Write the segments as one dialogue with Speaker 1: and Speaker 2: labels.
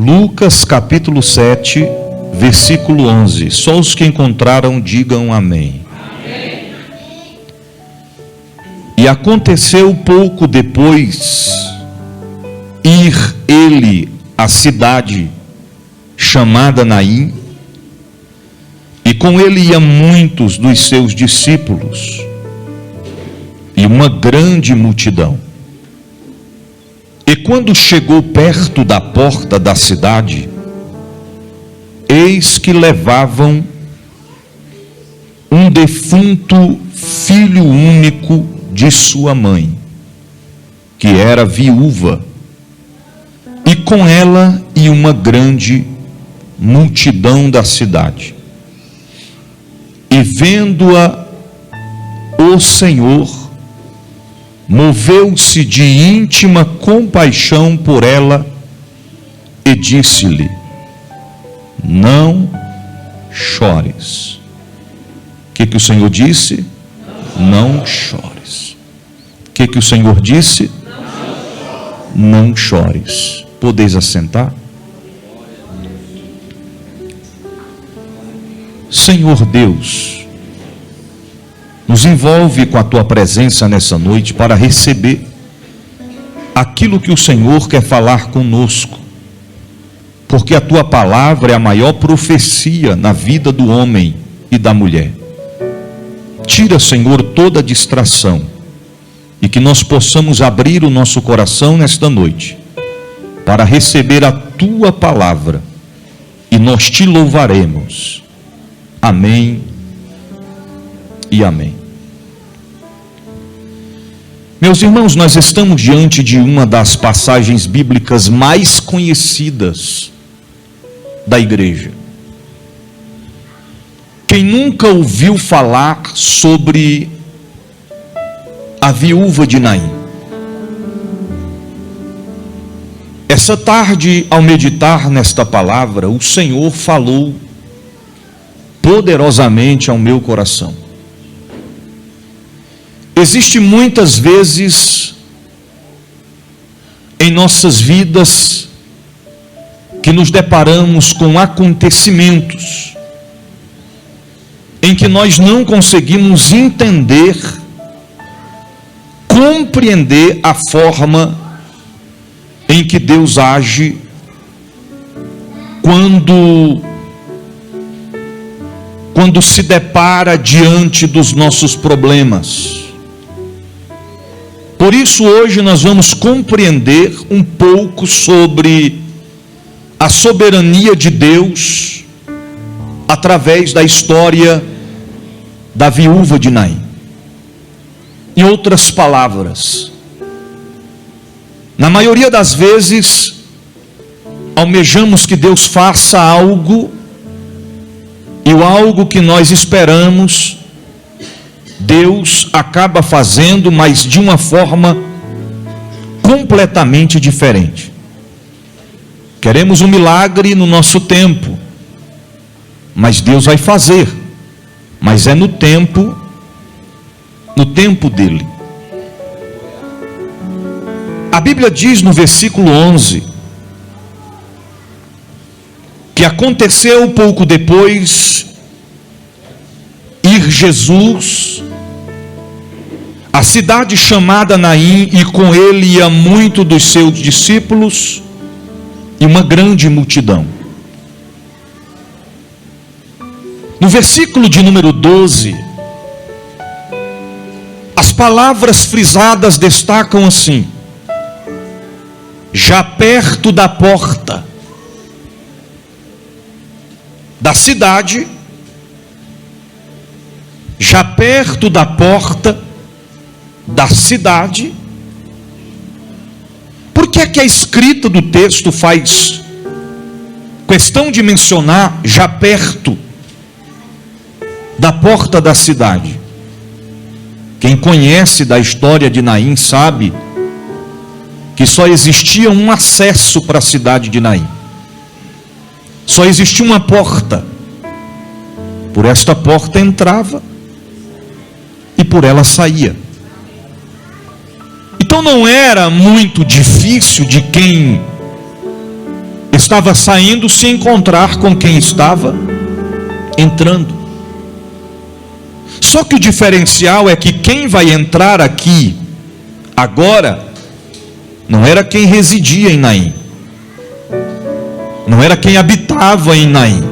Speaker 1: Lucas capítulo 7, versículo 11. Só os que encontraram digam amém. Amém. E aconteceu pouco depois, ir ele à cidade chamada Naim, e com ele iam muitos dos seus discípulos, e uma grande multidão. E quando chegou perto da porta da cidade, eis que levavam um defunto filho único de sua mãe, que era viúva, e com ela ia uma grande multidão da cidade. E vendo-a, o Senhor moveu-se de íntima compaixão por ela e disse-lhe: não chores. O que o Senhor disse? Não chores. O que o Senhor disse? Não chores. Podeis assentar? Senhor Deus, nos envolve com a Tua presença nessa noite para receber aquilo que o Senhor quer falar conosco, porque a Tua palavra é a maior profecia na vida do homem e da mulher. Tira, Senhor, toda distração e que nós possamos abrir o nosso coração nesta noite para receber a Tua palavra, e nós Te louvaremos. Amém e amém. Meus irmãos, nós estamos diante de uma das passagens bíblicas mais conhecidas da igreja. Quem nunca ouviu falar sobre a viúva de Naim? Essa tarde, ao meditar nesta palavra, o Senhor falou poderosamente ao meu coração. Existe muitas vezes em nossas vidas que nos deparamos com acontecimentos em que nós não conseguimos entender, compreender a forma em que Deus age quando se depara diante dos nossos problemas. Por isso hoje nós vamos compreender um pouco sobre a soberania de Deus através da história da viúva de Naim. Em outras palavras, na maioria das vezes almejamos que Deus faça algo, e o algo que nós esperamos Deus acaba fazendo, mas de uma forma completamente diferente. Queremos um milagre no nosso tempo, mas Deus vai fazer, mas é no tempo dele. A Bíblia diz no versículo 11, que aconteceu pouco depois, ir Jesus a cidade chamada Naim, e com ele ia muito dos seus discípulos e uma grande multidão. No versículo de número 12, as palavras frisadas destacam assim: já perto da porta da cidade, já perto da porta da cidade. Por que é que a escrita do texto faz questão de mencionar já perto da porta da cidade? Quem conhece da história de Naim sabe que só existia um acesso para a cidade de Naim. Só existia uma porta. Por esta porta entrava e por ela saía. Então não era muito difícil de quem estava saindo se encontrar com quem estava entrando. Só que o diferencial é que quem vai entrar aqui agora não era quem residia em Naim, não era quem habitava em Naim.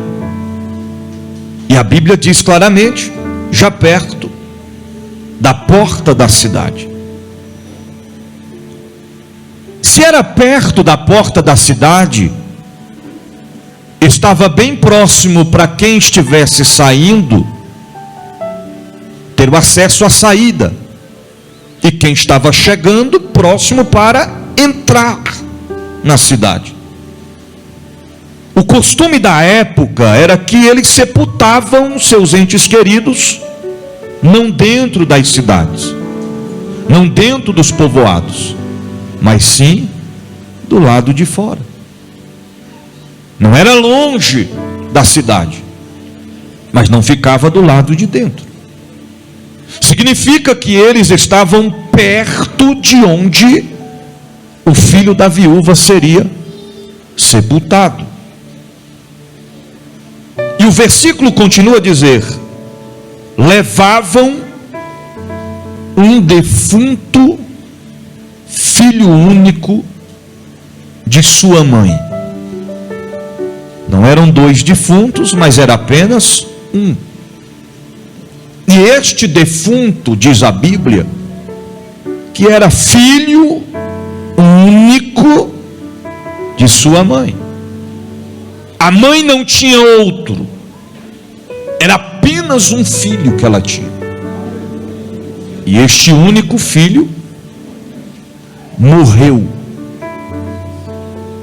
Speaker 1: E a Bíblia diz claramente, já perto da porta da cidade. Se era perto da porta da cidade, estava bem próximo para quem estivesse saindo ter o acesso à saída, e quem estava chegando próximo para entrar na cidade. O costume da época era que eles sepultavam seus entes queridos não dentro das cidades, não dentro dos povoados, mas sim do lado de fora. Não era longe da cidade, mas não ficava do lado de dentro. Significa que eles estavam perto de onde o filho da viúva seria sepultado. E o versículo continua a dizer: levavam um defunto filho único de sua mãe. Não eram dois defuntos, mas era apenas um. E este defunto, diz a Bíblia, que era filho único de sua mãe. A mãe não tinha outro, era apenas um filho que ela tinha. E este único filho morreu,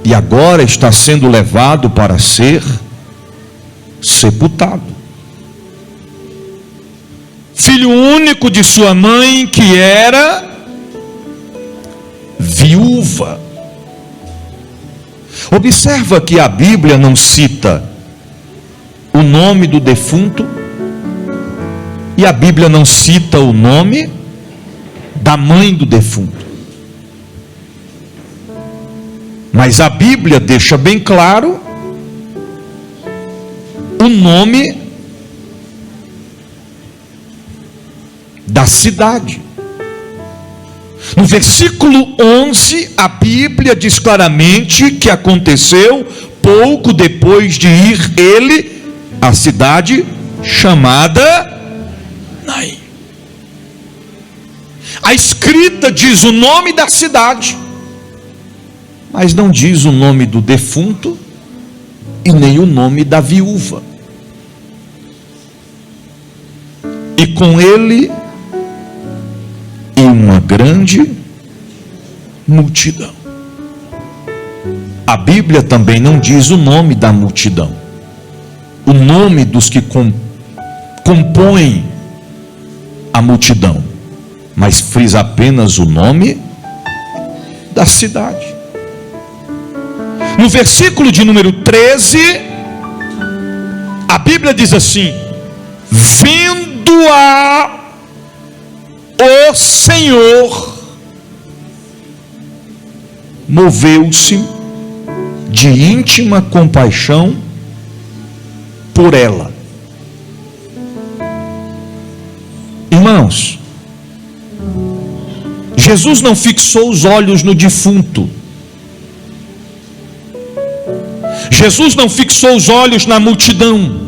Speaker 1: e agora está sendo levado para ser sepultado. Filho único de sua mãe, que era viúva. Observa que a Bíblia não cita o nome do defunto, e a Bíblia não cita o nome da mãe do defunto. Mas a Bíblia deixa bem claro o nome da cidade. No versículo 11, a Bíblia diz claramente que aconteceu pouco depois de ir ele à cidade chamada Naim. A escrita diz o nome da cidade, mas não diz o nome do defunto e nem o nome da viúva. E com ele e uma grande multidão. A Bíblia também não diz o nome da multidão, o nome dos que compõem a multidão, mas frisa apenas o nome da cidade. No versículo de número 13, a Bíblia diz assim: vendo-a o Senhor, moveu-se de íntima compaixão por ela. Irmãos, Jesus não fixou os olhos no defunto. Jesus não fixou os olhos na multidão.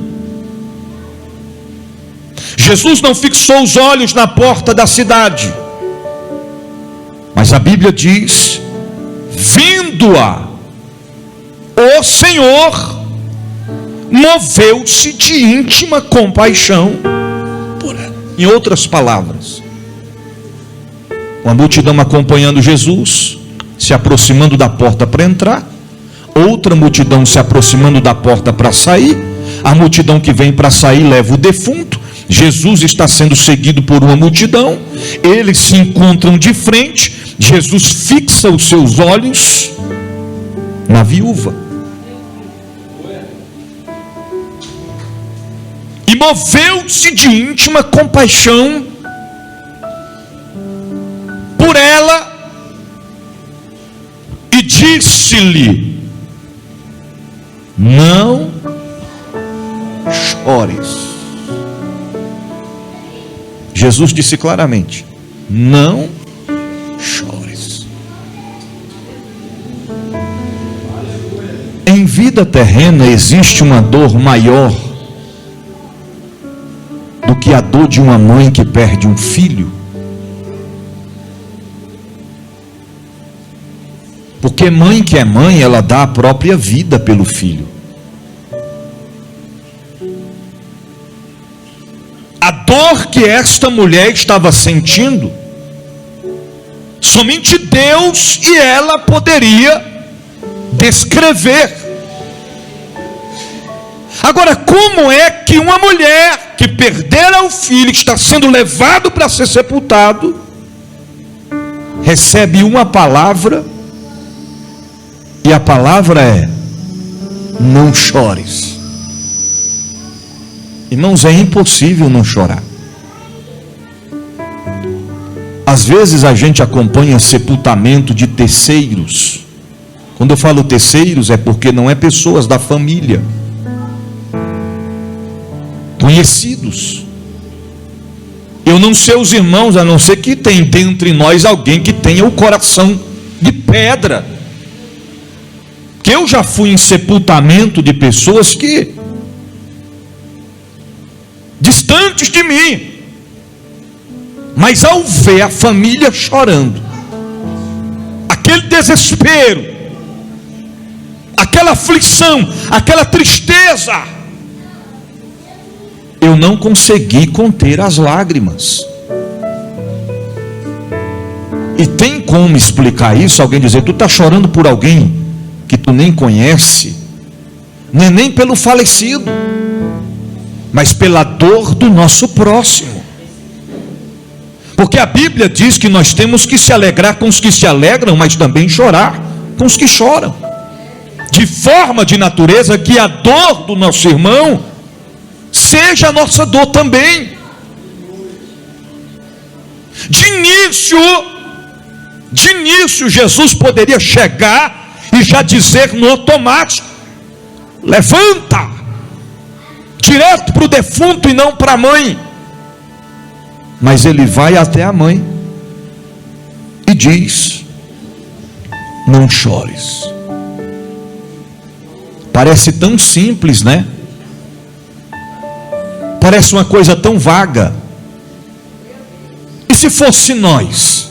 Speaker 1: Jesus não fixou os olhos na porta da cidade. Mas a Bíblia diz: vendo-a, o Senhor moveu-se de íntima compaixão por ela. Em outras palavras, uma multidão acompanhando Jesus, se aproximando da porta para entrar, outra multidão se aproximando da porta para sair. A multidão que vem para sair leva o defunto. Jesus está sendo seguido por uma multidão. Eles se encontram de frente. Jesus fixa os seus olhos na viúva e moveu-se de íntima compaixão por ela e disse-lhe: não chores. Jesus disse claramente: não chores. Em vida terrena existe uma dor maior do que a dor de uma mãe que perde um filho. Porque mãe que é mãe, ela dá a própria vida pelo filho. A dor que esta mulher estava sentindo, somente Deus e ela poderia descrever. Agora, como é que uma mulher que perdera o filho, que está sendo levado para ser sepultado, recebe uma palavra, e a palavra é: não chores? Irmãos, é impossível não chorar. Às vezes a gente acompanha sepultamento de terceiros. Quando eu falo terceiros, é porque não é pessoas da família, conhecidos. Eu não sei os irmãos, a não ser que tem dentre nós alguém que tenha o coração de pedra. Que eu já fui em sepultamento de pessoas que distantes de mim, mas ao ver a família chorando, aquele desespero, aquela aflição, aquela tristeza, eu não consegui conter as lágrimas. E tem como explicar isso? Alguém dizer: tu está chorando por alguém que tu nem conhece, não é nem pelo falecido, mas pela dor do nosso próximo. Porque a Bíblia diz que nós temos que se alegrar com os que se alegram, mas também chorar com os que choram, de forma, de natureza, que a dor do nosso irmão seja a nossa dor também. De início, Jesus poderia chegar e já dizer no automático: levanta, direto para o defunto e não para a mãe. Mas ele vai até a mãe e diz: não chores. Parece tão simples, né? Parece uma coisa tão vaga. E se fosse nós?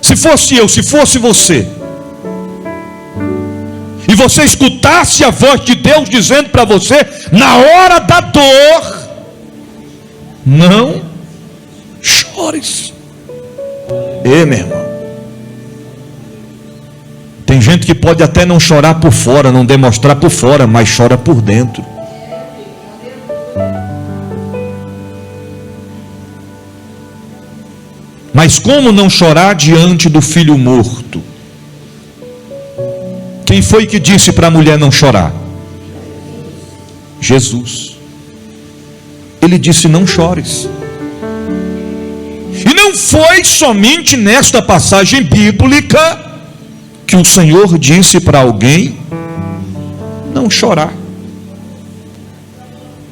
Speaker 1: Se fosse eu, se fosse você, e você escutasse a voz de Deus dizendo para você, na hora da dor: não chores. Meu irmão, tem gente que pode até não chorar por fora, não demonstrar por fora, mas chora por dentro. Mas como não chorar diante do filho morto? Quem foi que disse para a mulher não chorar? Jesus. Ele disse: não chores. E não foi somente nesta passagem bíblica que o Senhor disse para alguém não chorar.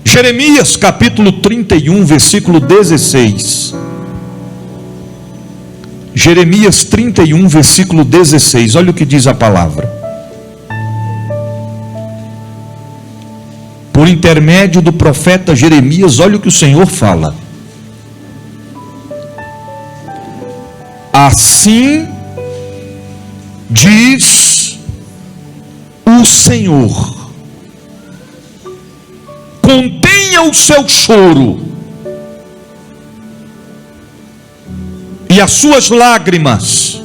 Speaker 1: Jeremias capítulo 31, versículo 16. Jeremias 31, versículo 16. Olha o que diz a palavra. Por intermédio do profeta Jeremias, olha o que o Senhor fala: assim diz o Senhor: contenha o seu choro e as suas lágrimas,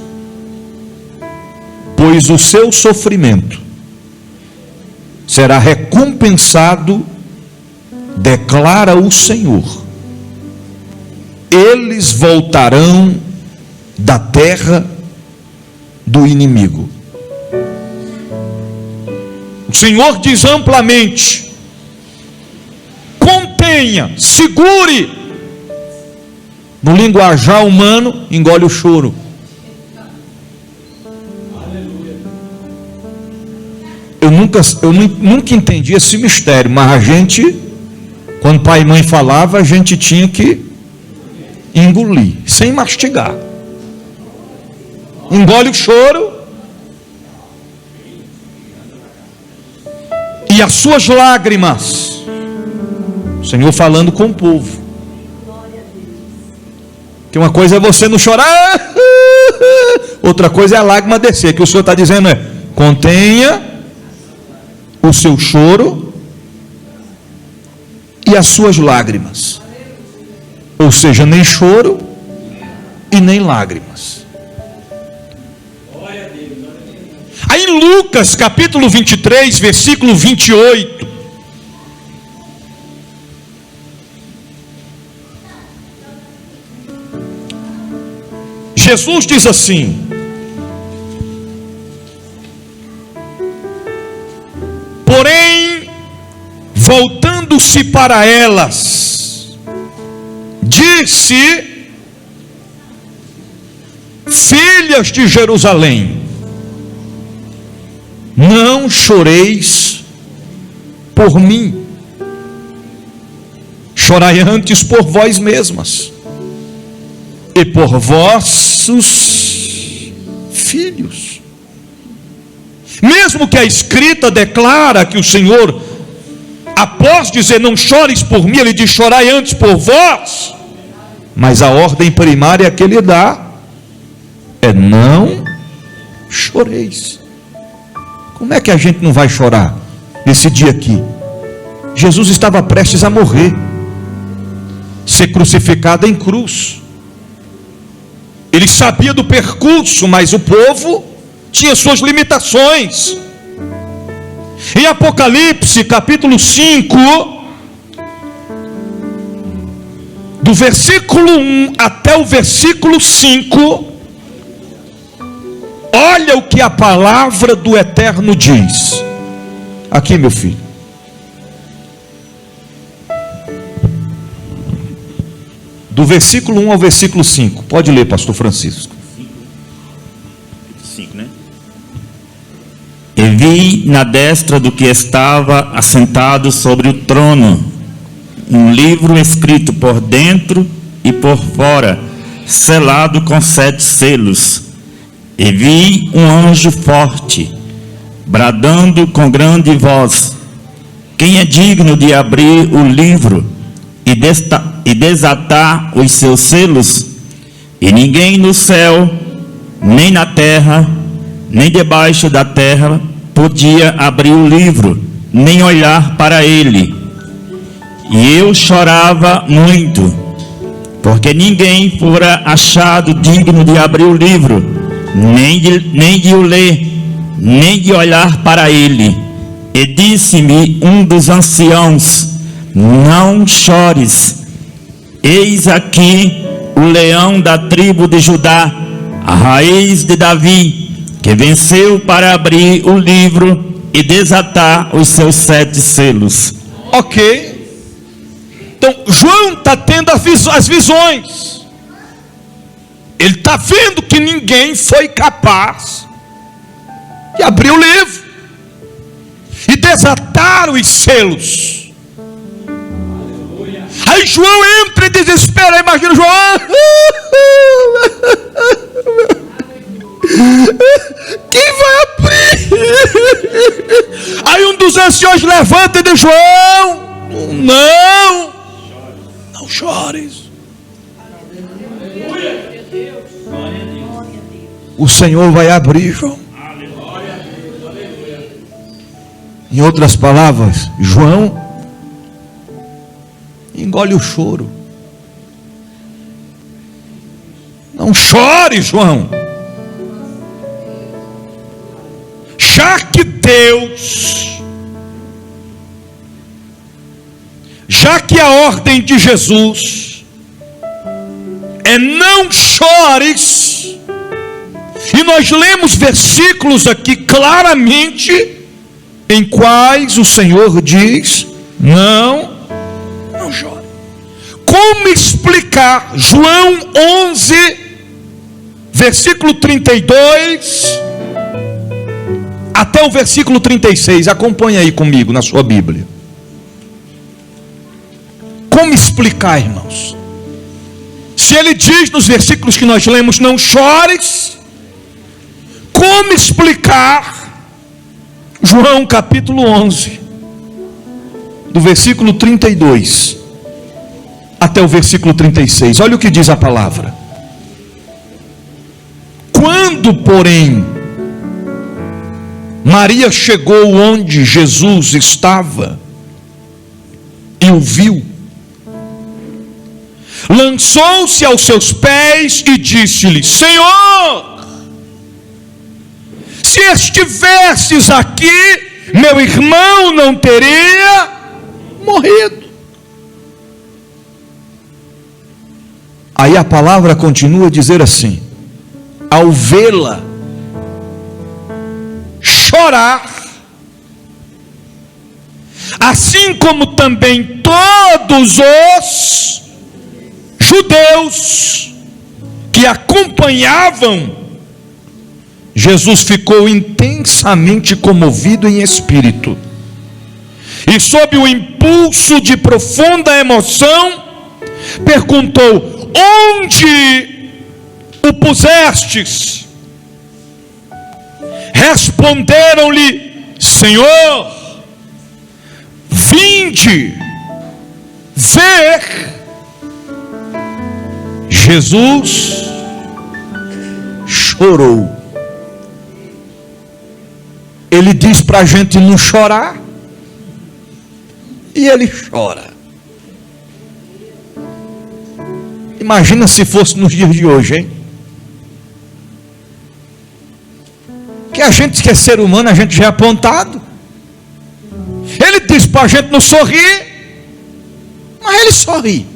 Speaker 1: pois o seu sofrimento será recompensado, declara o Senhor. Eles voltarão da terra do inimigo. O Senhor diz amplamente: contenha, segure. No linguajar humano, engole o choro. Eu nunca entendi esse mistério, mas a gente, quando pai e mãe falavam, a gente tinha que engolir, sem mastigar. Engole o choro, e as suas lágrimas. O Senhor falando com o povo. Que uma coisa é você não chorar, outra coisa é a lágrima descer. Que o Senhor está dizendo é: contenha o seu choro e as suas lágrimas. Ou seja, nem choro e nem lágrimas. Aí em Lucas capítulo 23, versículo 28, Jesus diz assim: porém, voltando-se para elas, disse: filhas de Jerusalém, não choreis por mim, chorai antes por vós mesmas e por vossos filhos. Mesmo que a escrita declara que o Senhor, após dizer não chores por mim, ele diz chorai antes por vós, mas a ordem primária que ele dá é não choreis. Como é que a gente não vai chorar nesse dia aqui? Jesus estava prestes a morrer, ser crucificado em cruz. Ele sabia do percurso, mas o povo tinha suas limitações. Em Apocalipse capítulo 5, do versículo 1 até o versículo 5, olha o que a palavra do Eterno diz. Aqui, meu filho. Do versículo 1 ao versículo 5. Pode ler, pastor Francisco.
Speaker 2: 5, né? E vi na destra do que estava assentado sobre o trono um livro escrito por dentro e por fora, selado com 7 selos. E vi um anjo forte, bradando com grande voz: quem é digno de abrir o livro e desatar os seus selos? E ninguém no céu, nem na terra, nem debaixo da terra podia abrir o livro, nem olhar para ele. E eu chorava muito, porque ninguém fora achado digno de abrir o livro, nem de o ler, nem de olhar para ele. E disse-me um dos anciãos: não chores, eis aqui o leão da tribo de Judá, a raiz de Davi, que venceu para abrir o livro e desatar os seus 7 selos.
Speaker 1: Ok. Então João está tendo as visões. Ele está vendo que ninguém foi capaz de abrir o livro e desatar os selos. Aí João entra em desespero. Imagina João: quem vai abrir? Aí um dos anciões levanta e diz: João, não chores. O Senhor vai abrir, João. Em outras palavras, João, engole o choro. Não chore, João. Já que Deus, já que a ordem de Jesus é não chores, e nós lemos versículos aqui claramente em quais o Senhor diz: não chore. Como explicar João 11, versículo 32 até o versículo 36. Acompanhe aí comigo na sua Bíblia. Como explicar, irmãos? Se ele diz nos versículos que nós lemos, não chores, como explicar João capítulo 11, do versículo 32 até o versículo 36? Olha o que diz a palavra. Quando, porém, Maria chegou onde Jesus estava e o viu, lançou-se aos seus pés e disse-lhe: Senhor, se estivesses aqui, meu irmão não teria morrido. Aí a palavra continua a dizer assim: ao vê-la chorar, assim como também todos os judeus que acompanhavam, Jesus ficou intensamente comovido em espírito, e sob o impulso de profunda emoção, perguntou: onde o pusestes? Responderam-lhe: Senhor, vinde ver. Jesus chorou. Ele diz para a gente não chorar, e ele chora. Imagina se fosse nos dias de hoje, hein? Que a gente que é ser humano, a gente já é apontado. Ele diz para a gente não sorrir, mas ele sorri.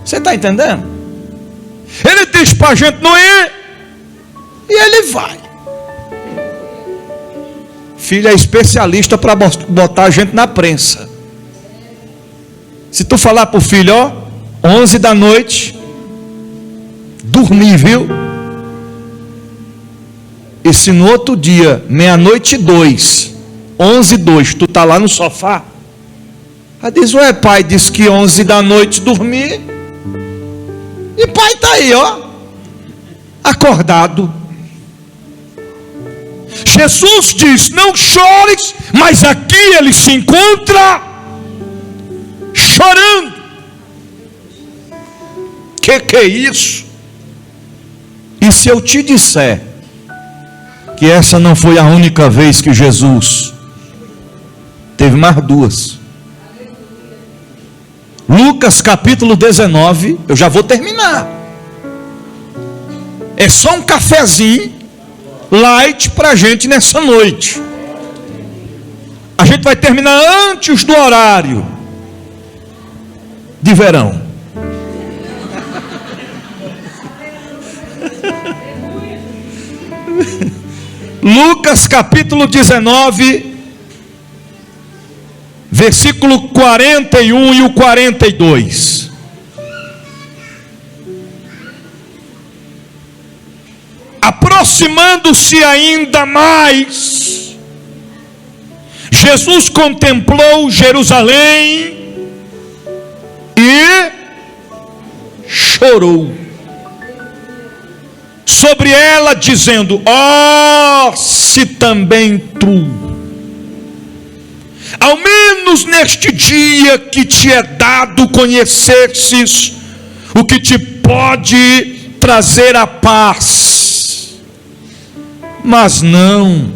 Speaker 1: Você está entendendo? Ele diz para a gente não ir, e ele vai. Filho é especialista para botar a gente na prensa. Se tu falar para o filho, 11 da noite, dormir, viu? E se no outro dia, 00:02, 11:02, tu tá lá no sofá, aí diz: ué, pai disse que 11 da noite dormir, e pai tá aí, acordado. Jesus diz: não chores, mas aqui ele se encontra chorando. Que é isso? E se eu te disser que essa não foi a única vez que Jesus teve mais duas? Lucas capítulo 19, eu já vou terminar. É só um cafezinho light para a gente nessa noite. A gente vai terminar antes do horário de verão. Lucas capítulo 19, versículo 41 e o 42. Aproximando-se ainda mais, Jesus contemplou Jerusalém e chorou sobre ela, dizendo: se também tu, ao menos neste dia que te é dado, conhecesses o que te pode trazer a paz, mas não.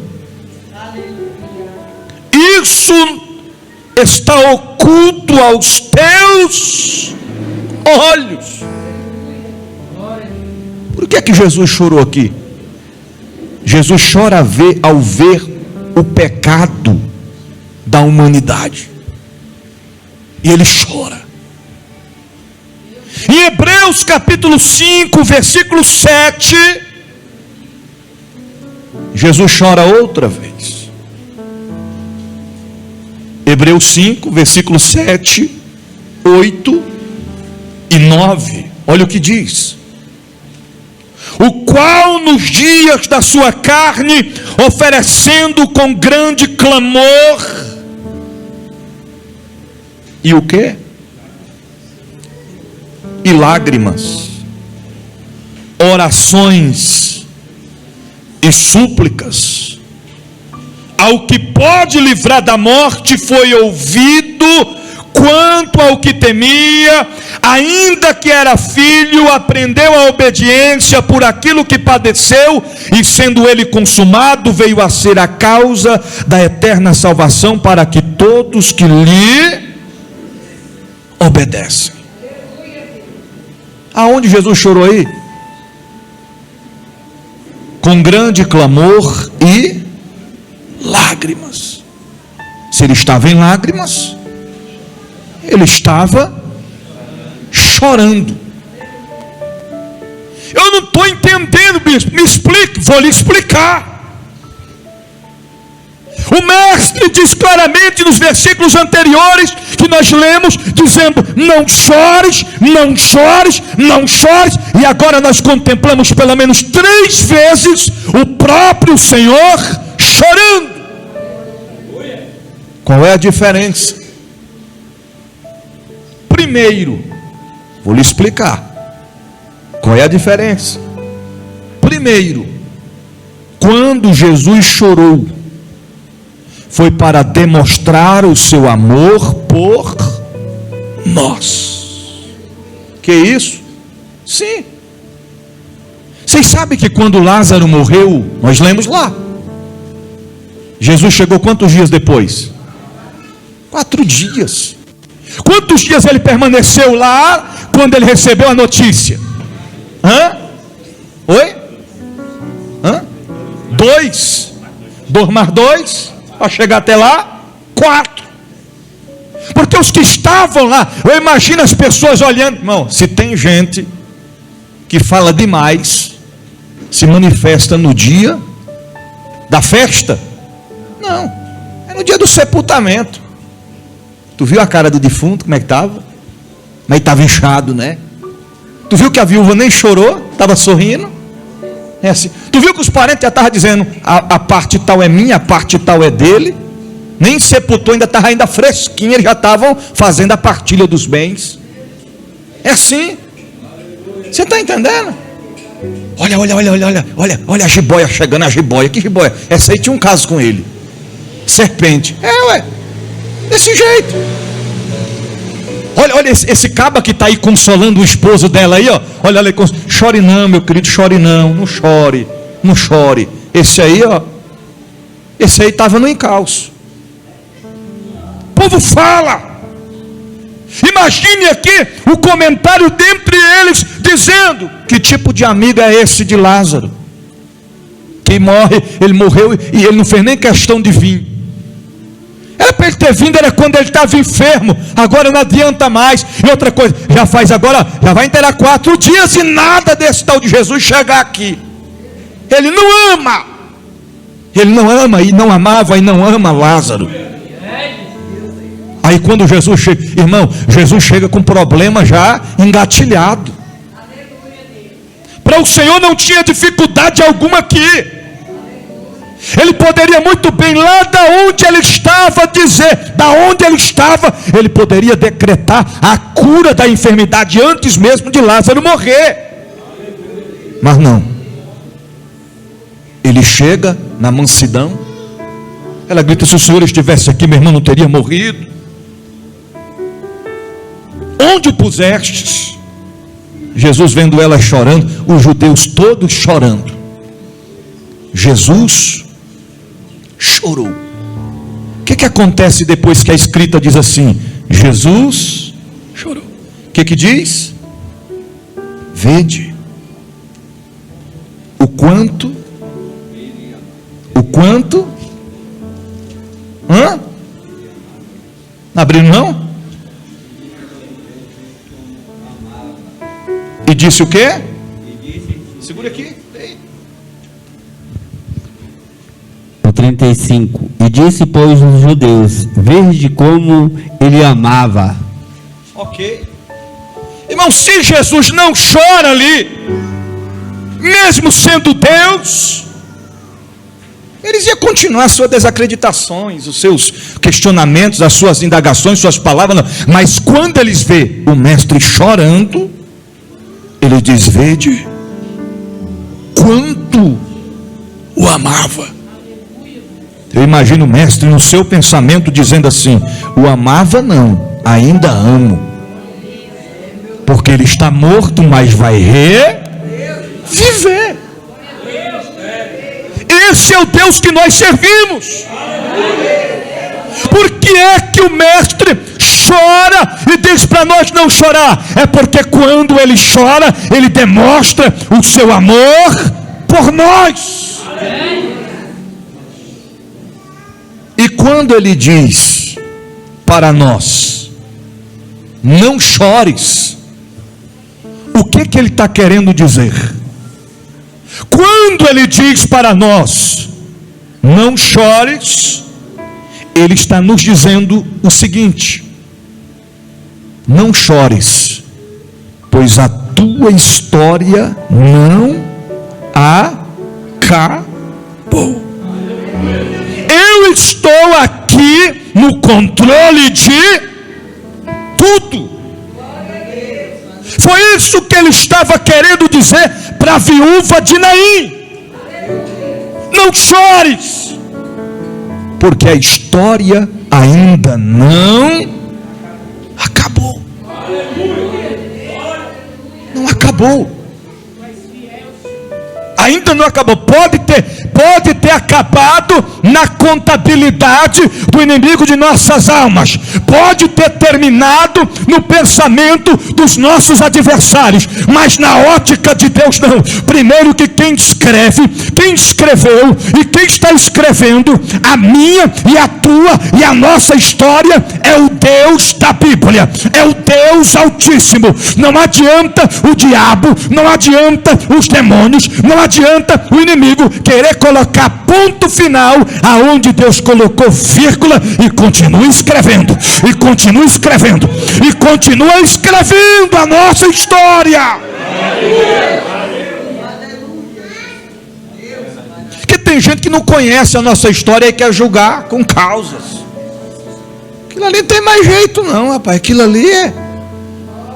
Speaker 1: Isso está oculto aos teus olhos. Por que Jesus chorou aqui? Jesus chora ao ver o pecado da humanidade. E ele chora. Em Hebreus capítulo 5, versículo 7, Jesus chora outra vez. Hebreus 5, versículo 7, 8 e 9. Olha o que diz: o qual nos dias da sua carne, oferecendo com grande clamor, e o quê? E lágrimas, orações e súplicas, ao que pode livrar da morte, foi ouvido. Quanto ao que temia, ainda que era filho, aprendeu a obediência por aquilo que padeceu, e sendo ele consumado, veio a ser a causa da eterna salvação para que todos que lhe obedecem. Aonde Jesus chorou aí? Com grande clamor e lágrimas. Se ele estava em lágrimas, ele estava chorando. Eu não estou entendendo, bispo. Me explique, vou lhe explicar. O mestre diz claramente nos versículos anteriores que nós lemos, dizendo: não chores, não chores, não chores. E agora nós contemplamos pelo menos 3 vezes o próprio Senhor chorando. Qual é a diferença? Primeiro, vou lhe explicar qual é a diferença. Primeiro, quando Jesus chorou, foi para demonstrar o seu amor por nós. Que isso? Sim. Vocês sabem que quando Lázaro morreu, nós lemos lá, Jesus chegou quantos dias depois? 4 dias. Quantos dias ele permaneceu lá quando ele recebeu a notícia? Oi? 2. 2 mais 2, para chegar até lá, 4. Porque os que estavam lá, eu imagino as pessoas olhando. Irmão, se tem gente que fala demais, se manifesta no dia da festa? Não, é no dia do sepultamento. Tu viu a cara do defunto, como é que estava? Mas estava inchado, né? Tu viu que a viúva nem chorou, estava sorrindo? É assim. Tu viu que os parentes já estavam dizendo: a parte tal é minha, a parte tal é dele. Nem sepultou, ainda estava ainda fresquinho, eles já estavam fazendo a partilha dos bens. É assim. Você está entendendo? Olha a jiboia chegando, a jiboia. Que jiboia? Essa aí tinha um caso com ele. Serpente. Desse jeito. Olha esse caba que está aí consolando o esposo dela aí, ó. Olha, chore não, meu querido, chore não. Não chore, não chore. Esse aí, ó. Esse aí estava no encalço. O povo fala. Imagine aqui o comentário dentre eles, dizendo: que tipo de amigo é esse de Lázaro? Que morre, ele morreu e ele não fez nem questão de vir. Era para ele ter vindo, era quando ele estava enfermo. Agora não adianta mais. E outra coisa, já vai inteirar 4 dias e nada desse tal de Jesus chegar aqui. Ele não ama. Ele não ama e não amava e não ama Lázaro. Aí quando Jesus chega, irmão, Jesus chega com problema já engatilhado. Para o Senhor não tinha dificuldade alguma aqui. Ele poderia muito bem, lá da onde ele estava, dizer, da onde ele estava, ele poderia decretar a cura da enfermidade antes mesmo de Lázaro morrer. Mas não. Ele chega na mansidão. Ela grita: se o Senhor estivesse aqui, meu irmão não teria morrido. Onde o pusestes? Jesus, vendo ela chorando, os judeus todos chorando, Jesus chorou. O que acontece depois que a escrita diz assim: Jesus chorou? O que diz? Vede o quanto não abriu não? E disse o quê? Segura aqui.
Speaker 3: 35. E disse, pois, os judeus: vede como ele amava.
Speaker 1: Ok. Irmão, se Jesus não chora ali, mesmo sendo Deus, eles iam continuar as suas desacreditações, os seus questionamentos, as suas indagações, suas palavras, não. Mas quando eles vê o mestre chorando, ele diz: vede quanto o amava. Eu imagino o mestre no seu pensamento dizendo assim: o amava não, ainda amo, porque ele está morto, mas vai reviver. Esse é o Deus que nós servimos. Por que é que o mestre chora e diz para nós não chorar? É porque quando ele chora, ele demonstra o seu amor por nós. E quando ele diz para nós: não chores, o que ele está querendo dizer? Quando ele diz para nós: não chores, ele está nos dizendo o seguinte: não chores, pois a tua história não acabou. Eu estou aqui no controle de tudo. Foi isso que ele estava querendo dizer para a viúva de Naim: não chores, porque a história ainda não acabou. Não acabou. Ainda não acabou. Pode ter acabado na contabilidade do inimigo de nossas almas. Pode ter terminado no pensamento dos nossos adversários. Mas na ótica de Deus não. Primeiro que quem escreve, quem escreveu e quem está escrevendo a minha e a tua e a nossa história é o Deus da Bíblia. É o Deus Altíssimo. Não adianta o diabo, não adianta os demônios, não adianta o inimigo querer colocar ponto final aonde Deus colocou vírgula, e continua escrevendo, e continua escrevendo, e continua escrevendo a nossa história. Porque tem gente que não conhece a nossa história e quer julgar com causas. Aquilo ali não tem mais jeito não, rapaz. Aquilo ali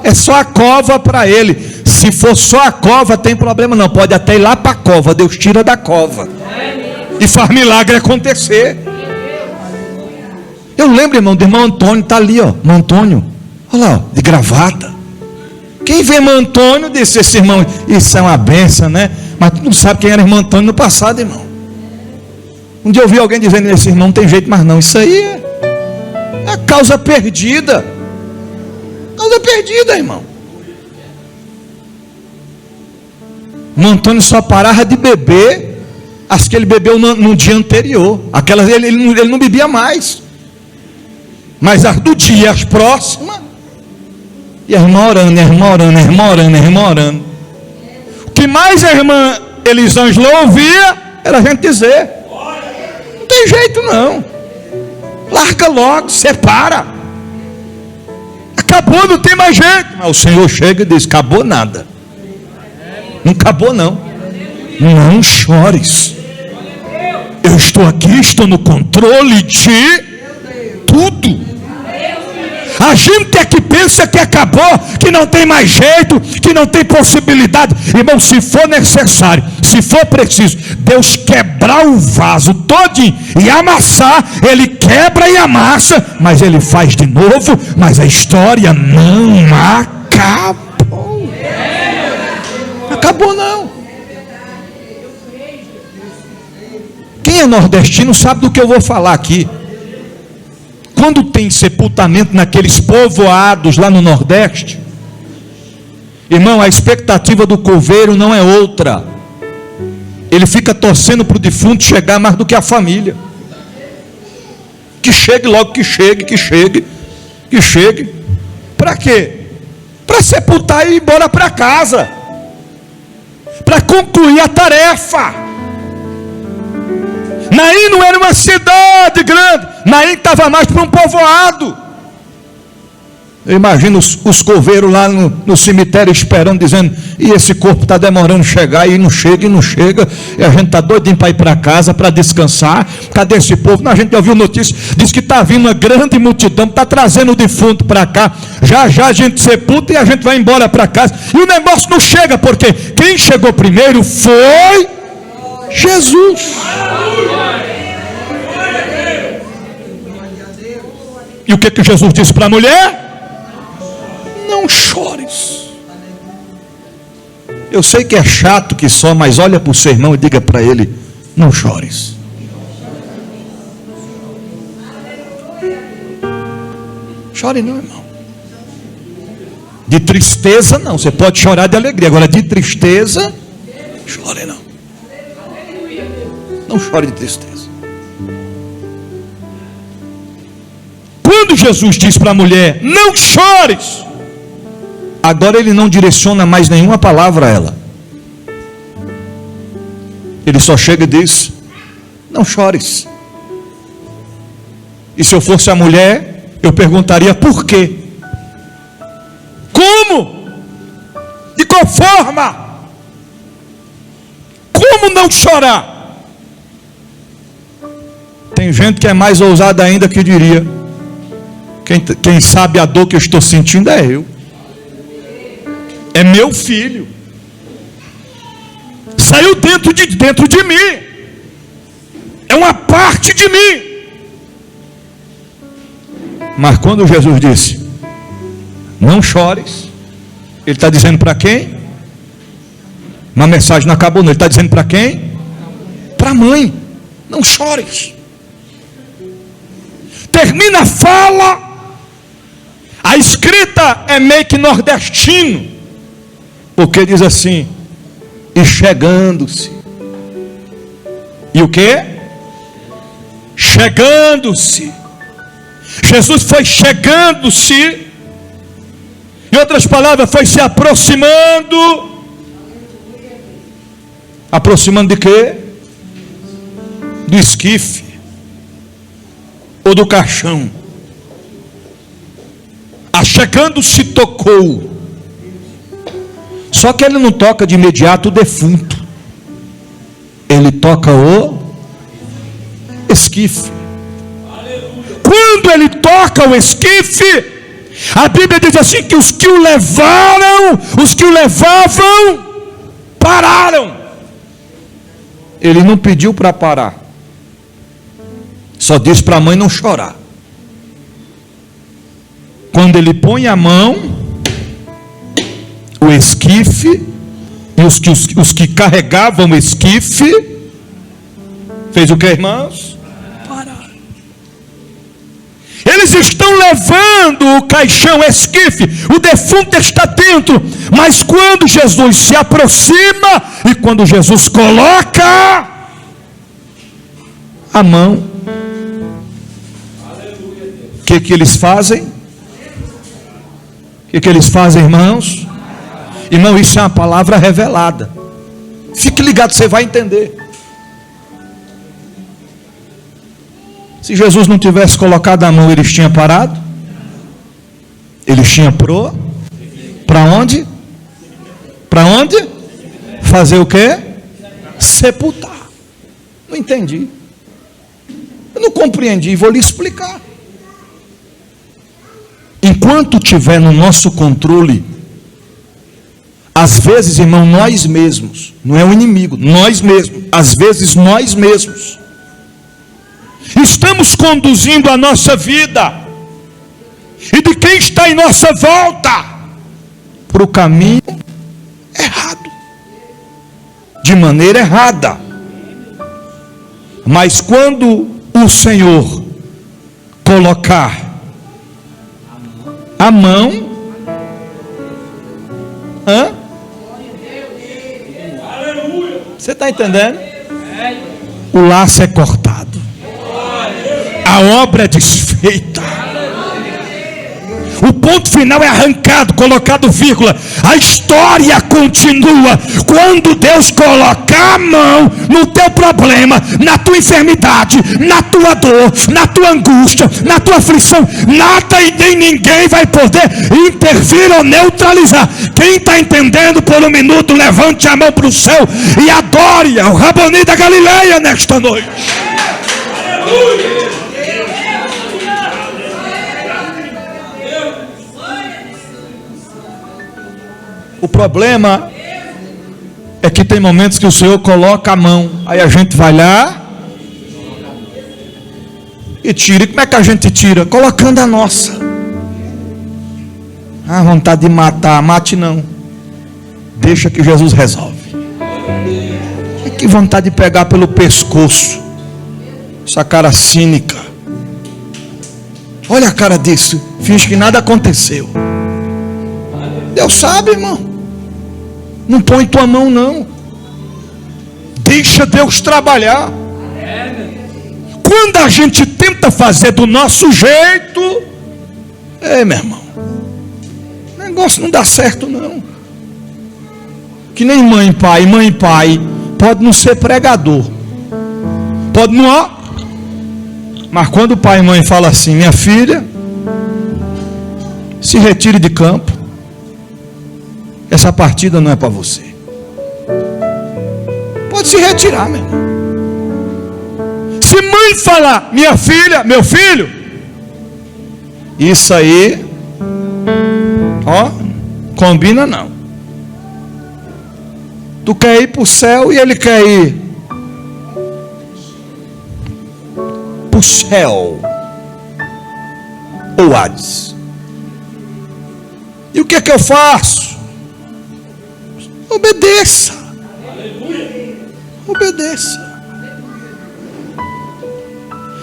Speaker 1: é só a cova para ele. Se for só a cova, tem problema não. Pode até ir lá para a cova. Deus tira da cova e faz milagre acontecer. Eu lembro, irmão, do irmão Antônio. Está ali, ó, irmão Antônio. Olha lá, ó, de gravata. Quem vê irmão Antônio disse: esse irmão, isso é uma benção, né? Mas tu não sabe quem era irmão Antônio no passado, irmão. Um dia eu ouvi alguém dizendo: esse irmão não tem jeito mais não. Isso aí é a causa perdida. Causa perdida, irmão. O Antônio só parava de beber as que ele bebeu no dia anterior. Aquelas ele não bebia mais. Mas as do dia, as próximas, e a irmã orando, a irmã orando, a irmã orando, a irmã orando. O que mais a irmã Elisângela ouvia era a gente dizer: não tem jeito não. Larga logo, separa. Acabou, não tem mais jeito. Mas o Senhor chega e diz: acabou nada. Não acabou não. Não chores. Eu estou aqui, estou no controle de tudo. A gente é que pensa que acabou, que não tem mais jeito, que não tem possibilidade. Irmão, se for necessário, se for preciso, Deus quebrar o vaso todinho e amassar, Ele quebra e amassa, mas Ele faz de novo. Mas a história não acabou. Acabou não. Quem é nordestino sabe do que eu vou falar aqui. Quando tem sepultamento naqueles povoados lá no Nordeste, irmão, a expectativa do coveiro não é outra. Ele fica torcendo para o defunto chegar mais do que a família. Que chegue logo, que chegue, que chegue, que chegue. Para quê? Para sepultar e ir embora para casa. Para concluir a tarefa. Naim não era uma cidade grande. Naim estava mais para um povoado. Eu imagino os coveiros lá no cemitério esperando, dizendo: e esse corpo está demorando chegar, e não chega, e a gente está doidinho para ir para casa, para descansar. Cadê esse povo? Não, a gente já ouviu notícia, diz que está vindo uma grande multidão, está trazendo o defunto para cá, já a gente sepulta e a gente vai embora para casa, e o negócio não chega, porque quem chegou primeiro foi Jesus. E o que Jesus disse para a mulher? Não chores. Eu sei que é chato que só, mas olha para o seu irmão e diga para ele: não chores. Chore não, irmão. De tristeza não, você pode chorar de alegria. Agora de tristeza, chore não. Não chore de tristeza. Quando Jesus diz para a mulher: não chores, agora ele não direciona mais nenhuma palavra a ela. Ele só chega e diz: não chores. E se eu fosse a mulher, eu perguntaria: por quê? Como? De qual forma? Como não chorar? Tem gente que é mais ousada ainda, que diria: quem sabe a dor que eu estou sentindo é eu. É meu filho. Saiu dentro de mim. É uma parte de mim. Mas quando Jesus disse: não chores, ele está dizendo para quem? Uma mensagem não acabou não. Ele está dizendo para quem? Para a mãe. Não chores. Termina a fala. A escrita é meio que nordestino, porque diz assim: e chegando-se. E o que? Chegando-se. Jesus foi chegando-se. Em outras palavras, foi se aproximando. Aproximando de quê? Do esquife ou do caixão. Achegando-se, tocou. Só que ele não toca de imediato o defunto, ele toca o esquife. Quando ele toca o esquife, a Bíblia diz assim: que os que o levaram, os que o levavam, pararam. Ele não pediu para parar, só disse para a mãe não chorar. Quando ele põe a mão, o esquife, e os que carregavam o esquife, fez o que, irmãos? Pararam. Eles estão levando o caixão, o esquife, o defunto está dentro, mas quando Jesus se aproxima, e quando Jesus coloca a mão, o que eles fazem? O que eles fazem, irmãos? Irmão, isso é uma palavra revelada. Fique ligado, você vai entender. Se Jesus não tivesse colocado a mão, eles tinham parado? Eles tinham para onde? Para onde? Fazer o quê? Sepultar. Não entendi. Eu não compreendi, vou lhe explicar. Enquanto tiver no nosso controle, às vezes, irmão, nós mesmos, não é o inimigo, nós mesmos, às vezes nós mesmos, estamos conduzindo a nossa vida, e de quem está em nossa volta, para o caminho errado, de maneira errada. Mas quando o Senhor colocar a mão, você está entendendo? O laço é cortado, a obra é desfeita, o ponto final é arrancado, colocado vírgula. A história continua. Quando Deus colocar a mão no teu problema, na tua enfermidade, na tua dor, na tua angústia, na tua aflição, nada e nem ninguém vai poder intervir ou neutralizar. Quem está entendendo por um minuto, levante a mão para o céu e adore ao Rabboni da Galileia nesta noite. O problema é que tem momentos que o Senhor coloca a mão, aí a gente vai lá e tira. E como é que a gente tira? Colocando a nossa. Ah, vontade de matar, mate não. Deixa que Jesus resolve. Que vontade de pegar pelo pescoço. Essa cara cínica. Olha a cara disso. Finge que nada aconteceu. Deus sabe, irmão. Não põe tua mão não. Deixa Deus trabalhar. Quando a gente tenta fazer do nosso jeito, meu irmão, o negócio não dá certo não. Que nem mãe e pai pode não ser pregador, pode não, mas quando o pai e mãe falam assim: minha filha, se retire de campo, essa partida não é para você. Pode se retirar, meu irmão. Se mãe falar: minha filha, meu filho, isso aí, combina não. Tu quer ir para o céu e ele quer ir para o céu ou Hades. E o que é que eu faço? Obedeça. Obedeça.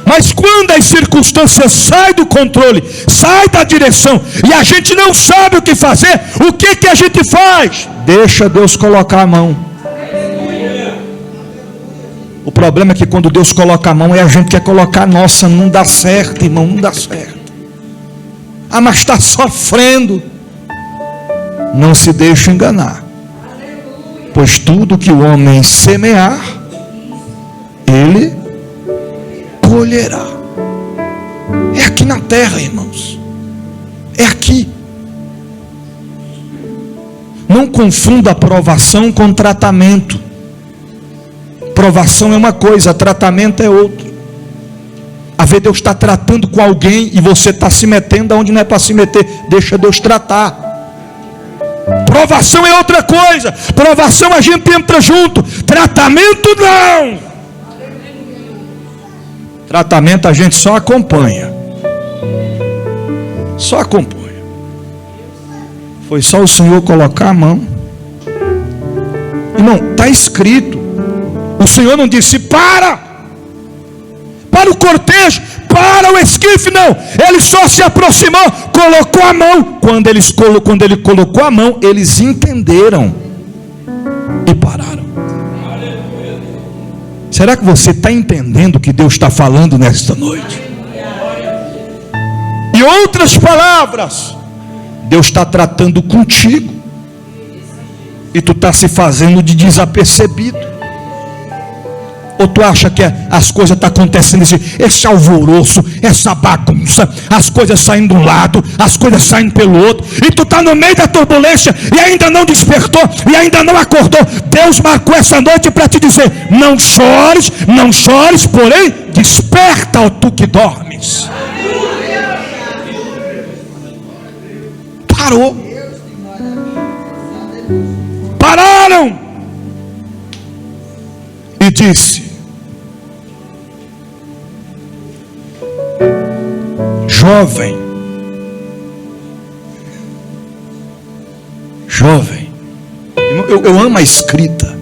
Speaker 1: Mas quando as circunstâncias saem do controle, saem da direção, e a gente não sabe o que fazer, o que que a gente faz? Deixa Deus colocar a mão. O problema é que quando Deus coloca a mão, a gente quer colocar a nossa. Não dá certo, irmão, não dá certo. Ah, mas está sofrendo. Não se deixe enganar. Pois tudo que o homem semear, ele colherá. É aqui na terra, irmãos. É aqui. Não confunda aprovação com tratamento. Aprovação é uma coisa, tratamento é outra. Às vezes Deus está tratando com alguém e você está se metendo onde não é para se meter. Deixa Deus tratar. Provação é outra coisa. Provação a gente entra junto. Tratamento não. Tratamento a gente só acompanha. Só acompanha. Foi só o Senhor colocar a mão. Irmão, está escrito. O Senhor não disse: para o cortejo, para o esquife, não. Ele só se aproximou, colocou a mão. Quando ele colocou a mão, eles entenderam e pararam. Será que você está entendendo o que Deus está falando nesta noite? Em outras palavras, Deus está tratando contigo e tu está se fazendo de desapercebido. Ou tu acha que as coisas estão acontecendo, esse alvoroço, essa bagunça, as coisas saindo de um lado, as coisas saindo pelo outro, e tu está no meio da turbulência e ainda não despertou, e ainda não acordou. Deus marcou essa noite para te dizer: não chores, não chores, porém desperta, ó tu que dormes. Parou. Pararam. E disse: jovem, eu amo a escrita.